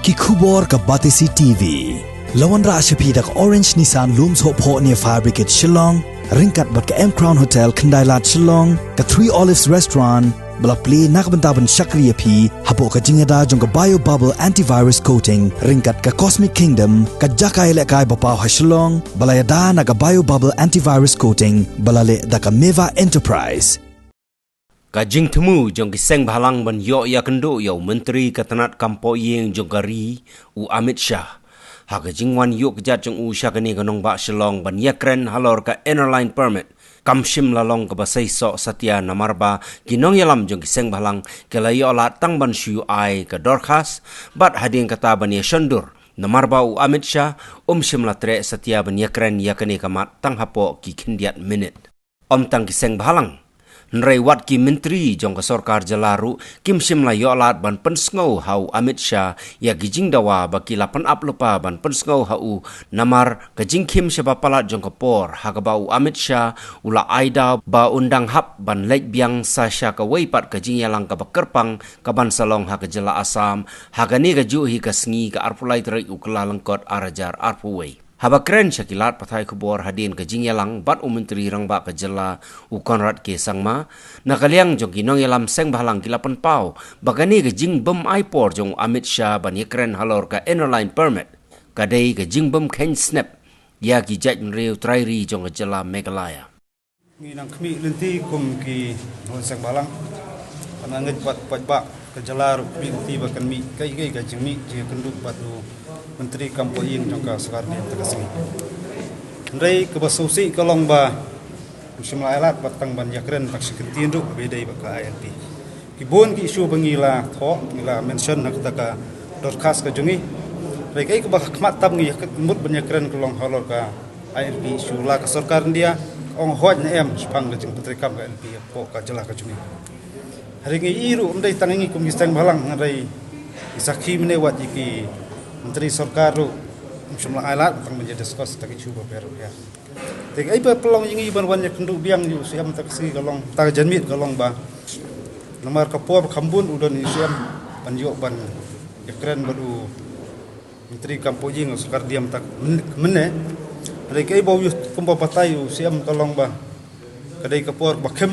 ki khubor ka Batisi TV. Lawan ra ashapi dak Orange Nissan Looms Hope Ho near Fire Brigade Shillong, ringkat bat ka M Crown Hotel Kendailat Shillong, ka Three Olives Restaurant, bala play nakbentaban Shakriya P, hapo ka jingada jong ka Bio Bubble Antivirus Coating, ringkat ka Cosmic Kingdom, ka Jakai Lekai Bapaw ha Shillong, bala yada na ka Bio Bubble Antivirus Coating, bala le da ka Meva Enterprise. Kajing temu jong ki Sengbhalang ban Ïakren yo Menteri Katanat Kampo Yeng jong kari u Amit Shah. Ha kajing wan yok jat jong u Shah kani kanong ba Shillong ban Ïakren halor ka airline permit. Kamshim lalong ka basay so satya namarba ginong yalam jong ki Sengbhalang kala yo la tang ban shu ai ka Dorkhas bat hading kata ban ya Shondur. Namarba u Amit Shah shim la Treh satya ban Ïakren yakani kamat tang hapo ki kindiat minute. Tang ki Sengbhalang Nrai wat ki menteri jong ka sorkar jalaru kim sim la yolat ban pensngau hau Amit Shah ya gijing dawa baki lapan up lupa ban pensngau hau namar kajing kim seba palat jong ka por hagabau Amit Shah ula aida ba undang hap ban lek biang sasha ka weipat kajing yalang ka bakerpang ka ban salong ha ka jela Asam hagani ka juhi ka sngi ka arpulai terai ukla lengkot arajar arpuwei. Habakren syakilat patai kubor hadin ke jingyalang bat menteri rangba ke jela ukonrat ke sangma nakaliang jong ginong yalam Sengbhalang kilapan pau bagani ke jing bem aipor jong Amit Shah ban Ïakren halor ka airline permit kadai ke jing bem ken snap ya ki jaj mreu trairi jong ke jela Meghalaya nginang kmi lenti kum ki Sengbhalang panangit pat ba ke jela lenti bakan mi kai ka jing mi je kenduk patu Menteri Kampo Yeng jongka sekarang ni terkasih. Ndai kebasusi kalong ba musim lailat batang ban Ïakren tak sekentin ru bedai baka ILP. Kibun ki isu bangila tho ngila mention nak taka Dorkhas ka jungi. Rai kai ke khmat tam ngi mut ban Ïakren kalong halor ka ILP isu la ka sarkar dia ong hoj na em spang le jing Menteri Kam ka ILP po ka jela ka jungi. Hari ngi iru ndai tangi kum ki Sengbhalang ndai isakhi mene wat iki Menteri Sorkar ru jumlah alat tang menjadi skos tak isu baper ya. Tik ai pelong yang iban wan yak nduk biang yu siam tak si galong tak janmit galong ba. Nomor kapor kambun udon siam panjok ban Ïakren baru Menteri Kampo Yeng Sorkar diam tak mene. Tik ai bau yu kumpa patai yu siam galong ba. Kadai kapor bakem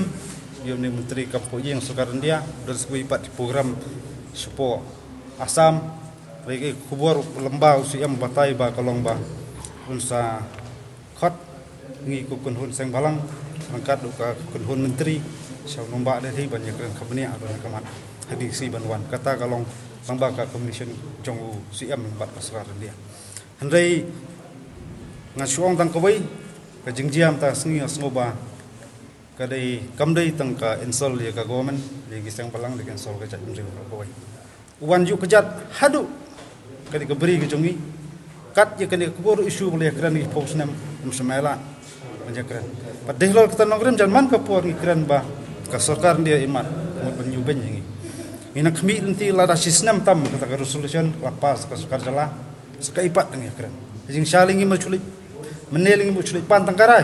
yu ni Menteri Kampo Yeng Sorkar dia dari sebuah ipat program support Asam Lagi kubur lembau siam batai ba kalong ba unsa khot ngi ku kunhun Sengbhalang angkat ka kunhun menteri sau nomba de hi ban Ïakren khabnia ado kamat hadi si banwan kata kalong bangba ka commission jong siam bat kasar dia handai ngasuang tang kawai ka jingjiam ta sngi asnoba kadai kamdai tang ka insol ya ka government lagi Sengbhalang dengan sol ka jatmri kawai wan yu kejat hadu kali keberi ke jongi kat ye kali kubur isu boleh Ïakren ni posnam semela Ïakren padahal kita nongkrem jangan kapur Ïakren ba ka sarkar dia imat mut benyuben yang ina kami nanti lada sistem tam kata resolution lapas ka sarkar jala sekaipat dengan Ïakren jing saling menculik meneling menculik pantang karai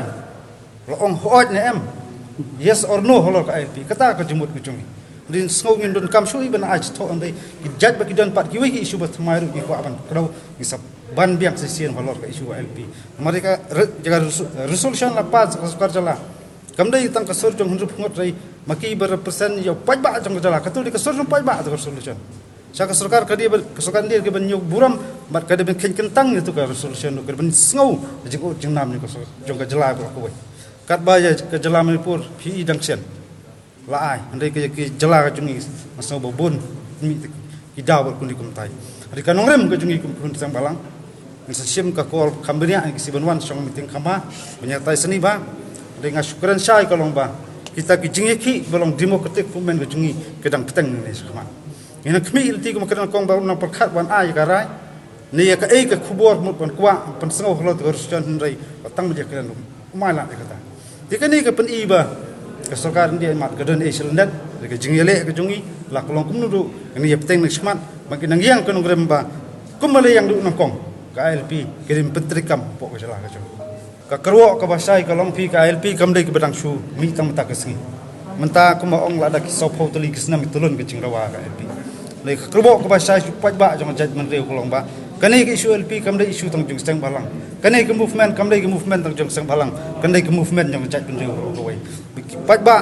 loong hoj na em yes or no holor ka ILP kata ka jumut ke jongi din ngongin don kam sui ban aj to andai jaj bagi don pat kiwi isu bat maru ki ko aban kau isap ban biang sesien valor ka isu LP mereka jaga resolution la pas ka jala kamdai tang ka sur jong hunrup ngot rai maki berrepresent yo pajba jong jala katul di ka sur pajba resolution sa ka sarkar ka dia ka sarkar dia ke ban nyuk buram bat ka dia ban kentang itu ka resolution ka ban ngau jing jing nam ni ka jong ka jala ko kat ba ka jala manipur hi dang sen laai andai ke jela ka jungi masau babun mi ki daw kun di kumtai ari ka nongrem ka jungi kun Sengbhalang ngisim ka kol kambria ki sibanwan song meeting khama penyatai seni ba dengan syukuran Shah kalong ba kita ki jingi ki belong democratic movement ka jungi kedang peteng ni khama ina kmi ilti ko makan kong ba nang perkhat wan ai ka rai ni ka ei ka khubor mut pan kwa pan sengo hlo to rusjan rai patang je kan umala kata dikani ka pen iba Sarkar dia mat kedon Iceland ke jingle ke jungi la kolong kum nudu ni yepteng nak smat makin nang ke nongrem ba kumale yang du nangkong ka ILP kirim Menteri Kam po ka salah ka jong ka kerwo ka basai kalong pi ka ILP kam dei ke bedang su mi tang mata ke singi menta kuma ong la da ki sop ho tali kisna mi tulun ke jingrawa ka ILP le kerbo ke bahasa pat ba jong jaj menteri kolong ba kane ke isu LP kam isu tang jong Sengbhalang kane ke movement kam ke movement tang jong Sengbhalang kane ke movement jong jaj menteri kolong pat ba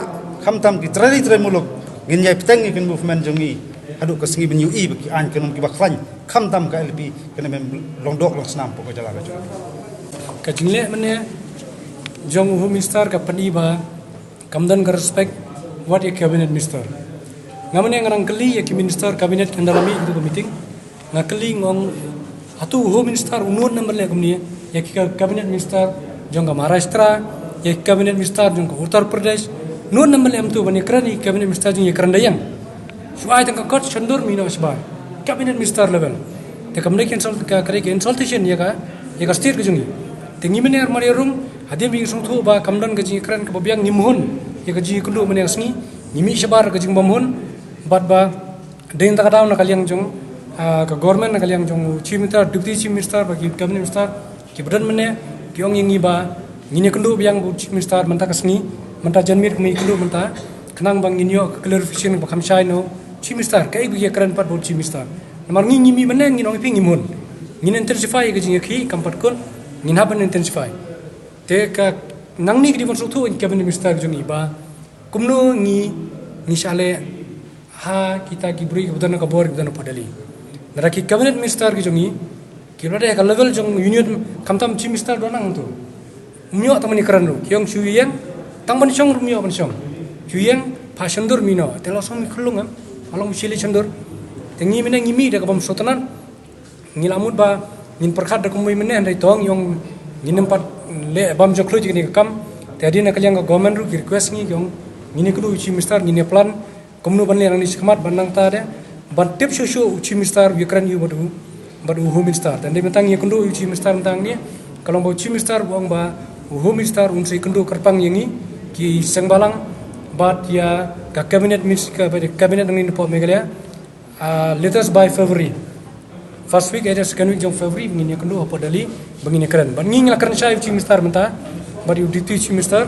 kham tam ki trari muluk ngin yai petang ke movement jong ni adu ke sengi benyu i baki an kenum ki baklan kham tam ka LP kane mem long dok long senam pokok jala ka jong ka jingle mane jong home minister ka pani ba kamdan ka respect what a cabinet minister ngamane ngarang kali ya ki minister cabinet kendalami itu ke meeting ngakali ngong atu home minister unun number le kumni ya ki cabinet minister jong ka Maharashtra ya ki cabinet minister jong ka Uttar Pradesh nun number le amtu bani krani cabinet minister jong Ïakren dayang suai tang ka kot Shondur mino asbar cabinet minister level te kamne cancel ka kare ke consultation ya ka state ke jongi te ngimene ar mari rum hade bing sung thu ba kamdan ka jing Ïakren ka babiang nimhun ya ka jing kundu mane asngi ngimi shabar ka jing bamhun bat ba deng ta daw na kalyang jong ka government na kalyang jong chief minister deputy chief minister ba ki cabinet minister ki badan mane ki ong ngi ba ngine kundu biang bu chief minister manta kasni manta janmir kumi kundu manta kenang bang nginyo clarification ba khamshai no chief minister kai bi Ïakren pat bu chief minister namar ngi mi mane ngi nong pi ngimun ngin intensify ka jing ki kampat kun ngin haban intensify te ka nang ni ki bon suthu cabinet minister jong iba kumno ngi shale ha kita ki beri kebetulan ka bor kebetulan padali naraki cabinet minister ki jongi ki rada ka level jong union kamtam chief minister donang tu myo tamani Ïakren ru kyong chuyeng tang ban chong ru myo ban chong chuyeng pa Shondur mino telo som khulung am along chili Shondur tengi mena ngimi da ka bam sotanan ngilamut ba ngin perkhat da kumui mena ndai tong yong nginem pat le bam joklo ji ni kam te adina kalyang ka government ru request ngi yong ngini kudu chief minister ngini plan komnu banle rang ni sikmat banang ta de ban tip shosho chief minister Ïakren yu badu home minister dan de mentang ye kundu chief minister mentang ni kalau bau chief minister buang ba home minister unsai kundu kerpang yengi ki Sengbhalang bat ya ka cabinet minister ka cabinet ngin po Meghalaya latest by February first week ada second week jong February ngin ye kundu po dali bangin Ïakren ban ngin Ïakren Shah chief minister menta badu deputy chief minister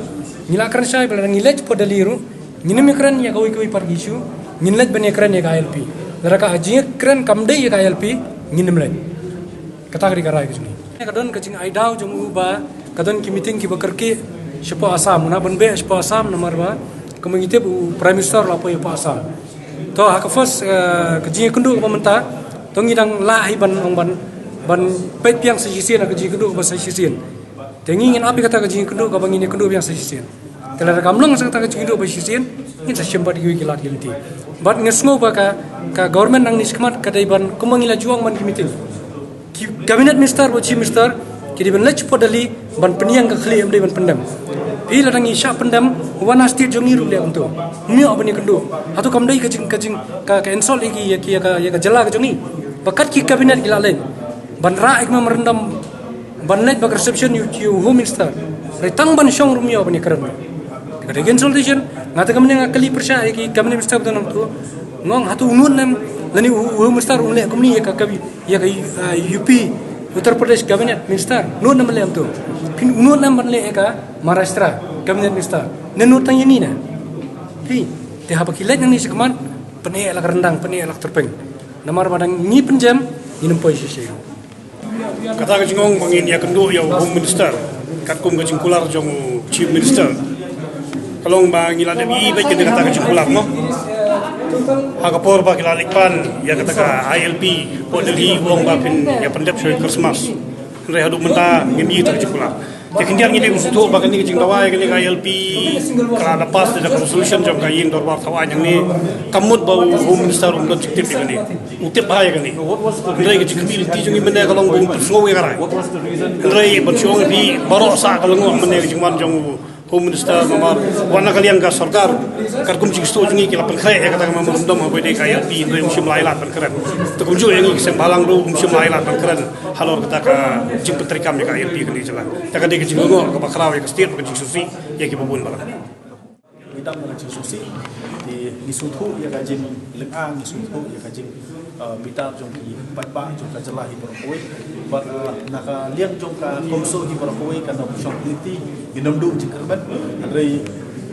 ngin Ïakren Shah bala ngilej po dali ru ngin Ïakren ya gawi par issue ngin lej ban Ïakren ya ILP daraka ajing Ïakren kamde ya ILP ngin lej kata kari karai ke juni kadon kacing ai daw jong ba kadon ki meeting ki bakarki siapa asam na ban be siapa asam nomor ba kemengite bu prime minister la po ya asam to ha ka first kajing kundu ba menta to ngidang la hi ban ong ban pet piang sejisian kajing kundu ba sejisian tengi ngin api kata kajing kundu ka bangini kundu piang sejisian telah kamlang sa kata kajing kundu ba sejisian ngin sa syembat gi kilat gilti bat ngesngo ba ka government nang niskmat kadai ban kumangila juang ban ki meeting cabinet minister bo chief minister kidi ban lech podali ban peniang ka khli amdai ban pendam ila rangi sha pendam wana state jongi ru le untu mio bani kendu hatu kamdai kajing ka insol igi ya ka jala ka jongi bakat ki cabinet gila lain ban ra ikma merendam ban lech bak reception you home minister retang ban shong ru mio bani Ïakren kada consultation ngata kamne ngakali persya ki cabinet minister betanam tu ngong hatu unun nam lani home minister unle kumni ya ka UP Uttar Pradesh cabinet minister nun nam le amtu pin nun nam ban le ka Maharashtra cabinet minister nenu tang ini na pi te ha bakilat nang ni sekman pene elak rendang pene elak terpeng namar badang ni penjam ni nempoi sisi kata ka jingong bangin ya kendo ya home minister kat kum ka jingkular jong chief minister kalong ba ngila de bi ba kene kata ka jingkular no Hagapor ba kilalikpan ya kata ka ILP po dali wong ba pin ya pendep shoy Christmas re hadu menta ngimi ta jikula ya kindian ngide musuto ba kani jing dawai kani ILP kala lepas de resolution jam ka yin dorbar tawa yang ni kamut ba home minister undot jiktip ni utip ba ya kani re ke jikbil ti jungi mena kalong bung flow ya karai re ban shong bi baro sa kalong mena jingman jong home minister nomor wana kalian ka sarkar karkum jingsto jungi kila penkhai ya kata mamur ndom ba de ka ILP re musim lailat ban keren to kumju yang Sengbhalang ru musim lailat ban keren halor kata ka jing petrikam ya ka ILP kani jalan ta ka de ke jingo ka bakraw ya ka state ka jing susi ya ki babun bala kita mengaji susi di nisuthu ya kajin lengang nisuthu ya kajin bita jong ki patba jong ka jala hi berkoi bat naka liang jong ka komso hi berkoi kan no shong niti ginom du jikerban rei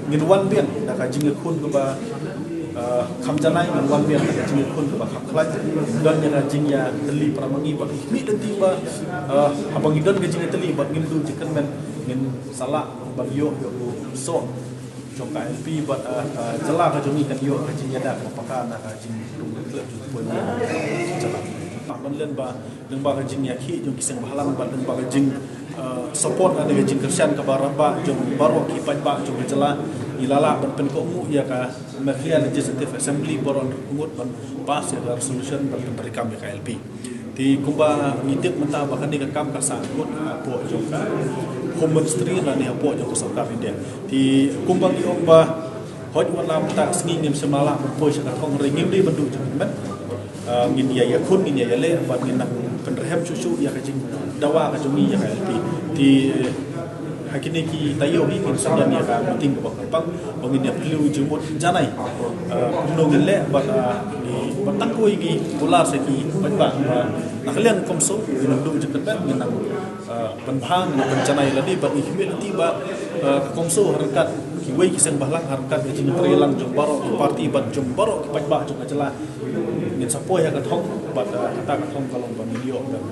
ngin wan bian naka jing khun ba kamjanai ngwan biar ka jing kun ba khakhlai don ya jing ya teli pramangi ba mi lenti ba abang idon ka jing teli ba ngim du jikan men ngin salah ba yo so jong ka LP ba jela ka jongi kan yo ka jing ya da ka paka na ka jing dum klep ju pun jela ban len ba nang ba ka jing ya khi jong kiseng Sengbhalang ba nang ba ka jing support ada ka jing kersian ka baraba jong baro ki pat ba jong jela ilala ban pen ko mu ya ka Merhia Legislative Assembly boron umut ban pas ya resolution ban perikam ya KLP ti kumba ngitik menta ba kan ka kam ka sa ko po jong ka home ministry la ni po jong sarkar India ti kumba ni ong ba hoj wala menta sngi ngim semala po sa kong ringim di bandu jong ban ngin ya kun ngin ya le ban ngin nak penrehem susu ya ka jing dawa ka jongi ya KLP ti hakini ki tayo ni kin sandan ya ka meeting ko pang bangin ya perlu jumut janai no gele ba ni batakoi gi bola se ki ba nakalian komso gindu jekat ban nang banbang na janai ladi ba ni himil ti ba komso harkat ki wei ki Sengbhalang harkat ki jing Treh jong baro parti ban jong baro ki ba jong jela ngin sapoi ya ka thong ba kata ka thong kalong ban video dan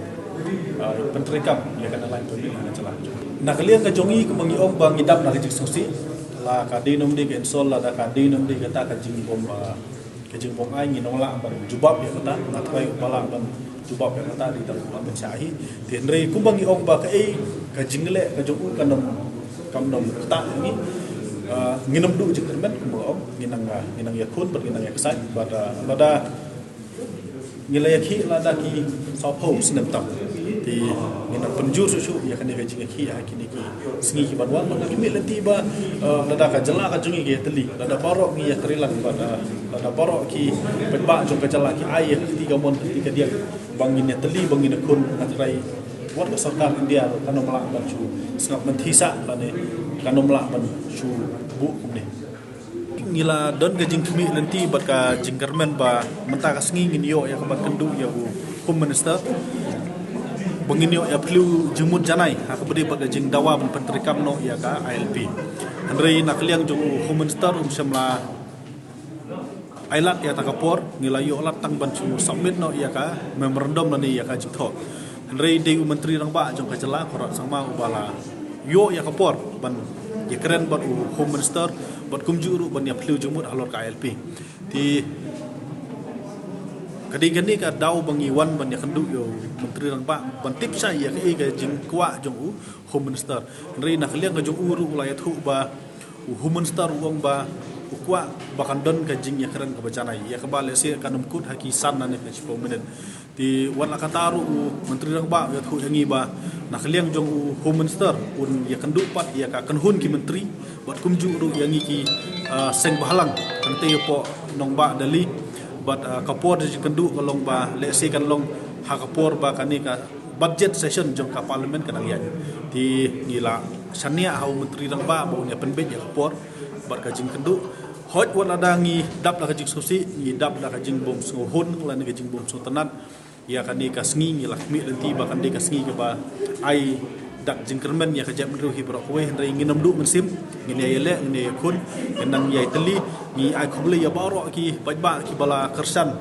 penterikam ya kan lain pemilih na jela nakalian ka jongi ko mangi ong bang idap na kajik susi la ka dinom di ken sol la da ka dinom di kata ka jing bom ai ngi nong la ban jubab ya kata na trai bala ban jubab ya kata di dalam Amit Shah ti ndrei ku bangi ong ba ka ka jing le ka jong ka nom kam nom ta ni nginom du jik termen ku ong nginang ya kun ber nginang ya kesai bada ngilaya khi la da ki sa pho sinem tam ti nginang penjur susu ya kan dia jing khi ha kini ki singi ki banwan man ki mi lenti ba la da ka jela ka jungi ki teli la da barok ni ya Treh bada la da barok ki peba jong ka jela ki ai ki tiga mon tiga dia bangin ya teli bangin kun atrai wat ka sarkar India kan melak ban chu sengap mentisa la ne kan melak ban chu bu ni ngila don ga jing kmi lenti bat ka jing garmen ba menta ka singi ngin yo ya ka ban kendu ya home minister bangin yo ya perlu jumut janai ha ka beri bat jing dawa ban penterikam no ya ka ILP andrei nakliang jong home minister semla ailat ya takapor ngila yo lat tang ban chu submit no ya ka memorandum ni ya ka jing tho andrei de menteri rang ba jong ka jela korat sama ubala yo ya kapor ban Ïakren bat home minister bat kumjuru ban ya perlu jumut alor ka ILP ti kadi ka dau bangi wan ban ya kendu yo menteri rang ba ban tip sai ya ka jing kwa jong home minister ri nak liang ka jong uru la ya thu ba home minister wong ba ukwa bakan don ka jing Ïakren ka bacana ya ka bale se kanum kut haki san na ne ka chipo minen ti wan la kataru menteri rang ba ya thu yangi ba nak liang jong home minister un ya kendu pat ya ka kanhun ki menteri bat kumjuru yangi ki Sengbhalang kan te yo po nong ba dali bat kapor di kendu kalong ba le se kan long ha kapor ba kani ka budget session jong ka parliament kan yang ti ngila sania hau menteri rang ba bo nya penbet ya kapor bat ka jing kendu hoj wan ada ngi dap la ka jing susi ngi dap la ka jing bom so hun la ni ka jing bom so tanat ya kani ka sngi ngi lakmi lenti ba kan de ka sngi ka ba ai dak jingkermen ya kajap meru hi bro kowe ndai nginam du mensim ngine yele ngine kun nang yai teli ni ai khobli ya baro ki pajba ki bala kersan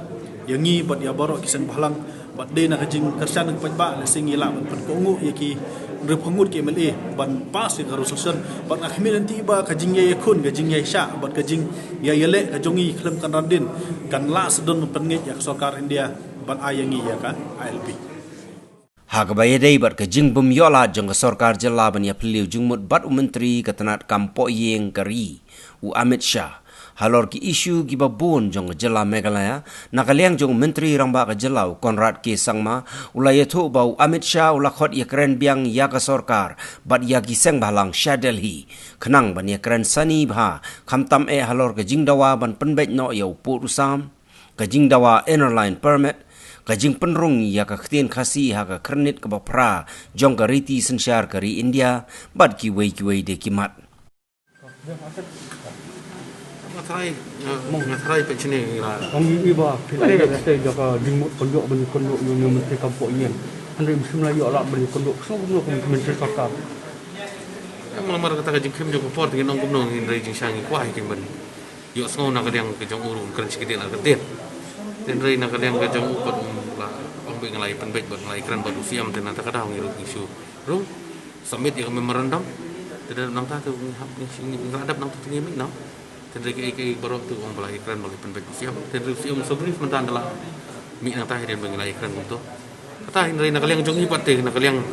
yang ngi bat ya baro ki Sengbhalang bat de na kajing kersan ki pajba le singi la ban kongu ya ki rep pengut ki MLA ban pas ki resolution bat akhmi nanti ba kajing ya kun kajing ya Shah bat kajing ya yele kajongi klem kan radin kan la sedon pengit ya sarkar India ban ayangi ya ka ILP Hagabaya day bat ka jing bum yola jong ka sarkar jela ban ya peliu jungmut bat menteri katanat kampo yeng kari u Amit Shah halor ki isu ki babun jong jela Meghalaya nakaliang jong menteri rangba ka jelau Konrad ke sangma ulaya tho bau Amit Shah ulakhot Ïakren biang ya ka sarkar bat ya ki Sengbhalang Shah Delhi khnang ban Ïakren sani bha khamtam halor ka jing dawa ban penbet no yau pu usam ka jing dawa airline permit kajing penrung ya ka khtien khasi ha ka kernit ka bapra jong ka riti sensyar kari India bad ki wei de kimat Matrai pecini la Ang iba pilih saya jaga dimut penduk yang menteri kampung ini. Anda mesti melayu alat beli penduk semua menteri sarkar. Malamar kata kajing kim jong port dengan nong kumnong in raging shangi kuah king ban yuk semua nak kalian ke jong urun keren sikit nak ketin dan rei nak kalian ke jong upat lah orang bagi ngelai penbet buat ngelai keren baru siam dan nanti kadang ngirut isu rung submit yang memorandum tidak nang tak tu ini ngadap nang tu tinggi nang dan rei ke baru tu orang ngelai keren bagi penbet siam dan rei siam seberi sementara adalah mi nang tak hadian bagi ngelai keren untuk kata rei nak kalian jong ipat teh nak kalian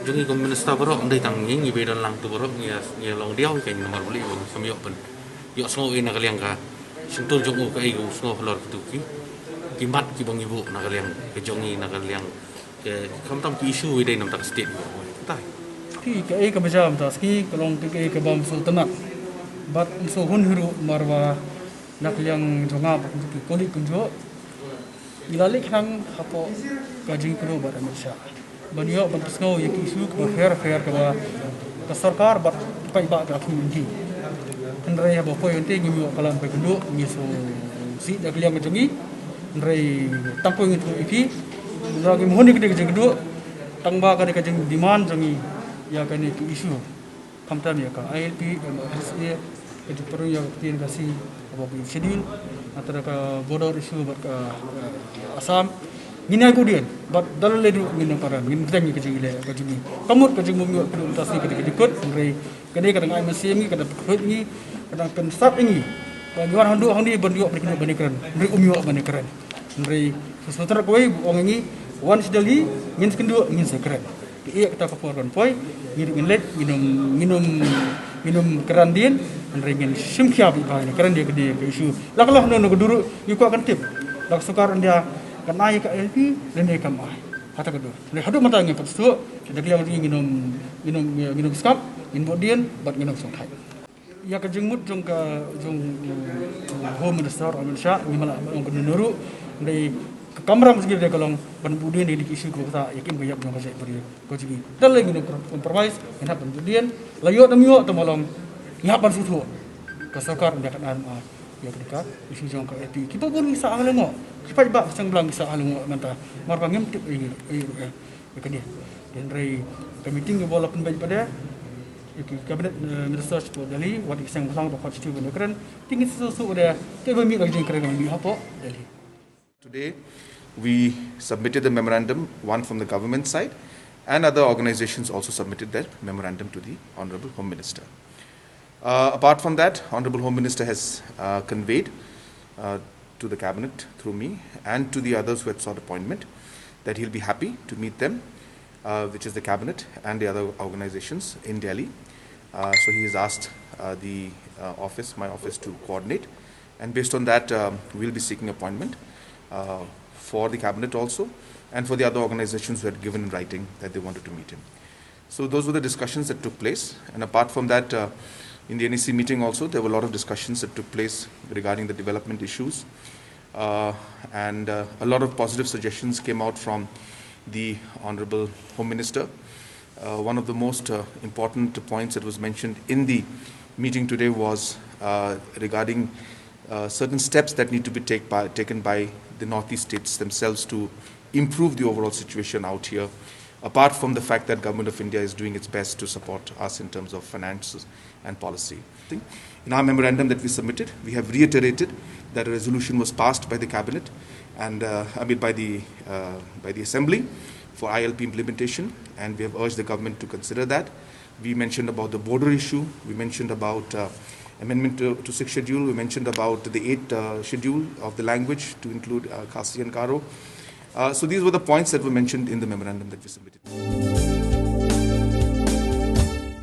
jong i minister baru ndai tang ngi be dan lang tu baru ngi long diau kain nomor beli bang samyok pen yuk semua ini nak kalian ka Shondur jong ka igu semua lor tu ki mat ki bang ibu nak kalian ke jongi nak kalian ke kam ki isu ide nam tak state tai ki ka ka bajam ta ski kalong ki ka bam sultanat bat so hun hiru marwa nak kalian jonga ki koli kunjo ilalik hang hapo ka jing pro bar Shah banyo ban pesno ye ki isu ka fair ka sarkar bat pai ba ka community Andrei habo poi ente ngimi kalam pai kundu ngiso si dak liang jongi Andrei tangko ngitu ipi lagi mohon ni kedek kedua tangba ka dek demand jongi ya kan itu isu kamtam ya ka ILP MSA itu perlu ya tin kasi abo bi schedule antara ka border isu bat ka Assam Gina kemudian, bat dalam ledu gina paran, gina kita ni kecil le, kecil ni. Kamu kecil mumi waktu utasi ketika ikut, mereka kadang kadang ay masih ni, kadang ikut ni, kadang pensat ini. Bagian handu handi bandiok berkena bandingkan, mereka umiwak bandingkan. Mereka sesuatu kau orang ini, once dali, ingin sekendua, ingin sekeren. Ia kita keluarkan poi, minum keran dia, mereka ingin simkiap ini, keran dia kedai isu. Laklah nono keduru, ikut akan tip. Lak sukar dia kan naik ke LP dan naik ke mai. Kata kedua. Mereka hadap mata yang pertama, kita kira minum skap, minum bodian, bat minum songkai. Ya kejengmut jong home minister Amit Shah, ni malah orang kedua dari kamera mesti dia kalau ban bodian di isu kota, yakin banyak jong kasih beri kojigi. Dan lagi minum compromise, minum bodian, layot demiot temalong, nyapan susu. Kasokar dia kan ya dekat isu jong ke LP. Kita pun bisa alengok. Cepat bak Sengbhalang bisa alengok manta. Marpa ngimtip ini dia. Dan rei meeting bola pun baik pada kabinet minister support Delhi wat Sengbhalang dapat setuju Ïakren tinggi sesuatu ada tebe mi lagi keren di apa Delhi. Today we submitted the memorandum, one from the government side and other organizations also submitted their memorandum to the Honorable Home Minister. Apart from that, Honorable Home Minister has conveyed to the Cabinet through me and to the others who had sought appointment that he'll be happy to meet them, which is the Cabinet and the other organizations in Delhi. So he has asked my office to coordinate, and based on that, we'll be seeking appointment for the Cabinet also and for the other organizations who had given in writing that they wanted to meet him. So those were the discussions that took place, and apart from that, in the NEC meeting also, there were a lot of discussions that took place regarding the development issues, and a lot of positive suggestions came out from the Honorable Home Minister. One of the most important points that was mentioned in the meeting today was regarding certain steps that need to be taken by the Northeast states themselves to improve the overall situation out here, apart from the fact that Government of India is doing its best to support us in terms of finances and policy. In our memorandum that we submitted, we have reiterated that a resolution was passed by the Cabinet and by the Assembly for ILP implementation, and we have urged the government to consider that. We mentioned about the border issue, we mentioned about amendment to 6th schedule, we mentioned about the 8th schedule of the language to include Khasi and Karo. So these were the points that were mentioned in the memorandum that we submitted.